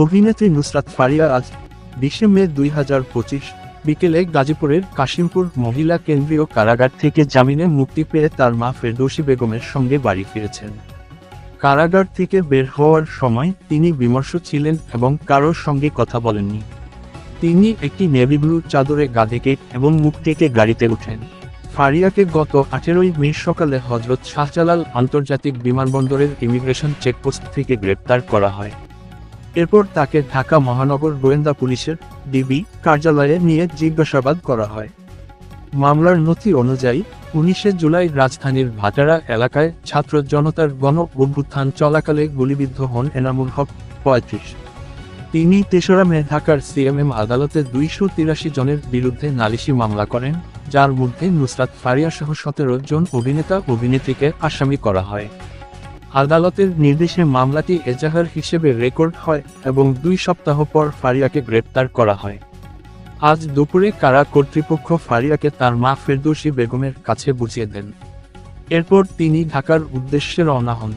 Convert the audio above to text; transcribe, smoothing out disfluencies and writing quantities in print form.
অভিনেত্রী নুসরাত ফারিয়া আজ 20 মে 2025 বিকেলে গাজীপুরের কাশিমপুর মহিলা কেন্দ্রীয় কারাগার থেকে জামিনে মুক্তি পেয়ে তার মা ফেরদৌসী বেগমের সঙ্গে বাড়ি ফিরেছেন। কারাগার থেকে বের হওয়ার সময় তিনি বিমর্ষ ছিলেন এবং কারোর সঙ্গে কথা বলেননি। তিনি একটি নেভি ব্লু চাদরে গা ঢেকে এবং মুখ ঢেকে গাড়িতে ওঠেন। ফারিয়াকে গত 18 মে সকালে হজরত শাহজালাল আন্তর্জাতিক বিমানবন্দরের ইমিগ্রেশন চেকপোস্ট থেকে গ্রেপ্তার করা হয়। এরপর তাকে ঢাকা মহানগর গোয়েন্দা পুলিশের ডিবি কার্যালয়ে নিয়ে জিজ্ঞাসাবাদ করা হয়। মামলার নথি অনুযায়ী 19 জুলাই রাজধানীর ভাটারা এলাকায় ছাত্র জনতার গণ অভ্যুত্থান চলাকালে গুলিবিদ্ধ হন এনামুল হক 35। তিনি 3রা মে ঢাকার সিএমএম আদালতে 283 জনের বিরুদ্ধে নালিশি মামলা করেন, যার মধ্যে নুসরাত ফারিয়া সহ 17 জন অভিনেতা অভিনেত্রীকে আসামি করা হয়। আদালতের নির্দেশে মামলাটি এজাহার হিসেবে রেকর্ড হয় এবং 2 সপ্তাহ পর ফারিয়াকে গ্রেপ্তার করা হয়। আজ দুপুরে কারা কর্তৃপক্ষ ফারিয়াকে তার মা ফেরদৌসী বেগমের কাছে বুঝিয়ে দেন। এরপর তিনি ঢাকার উদ্দেশ্যে রওনা হন।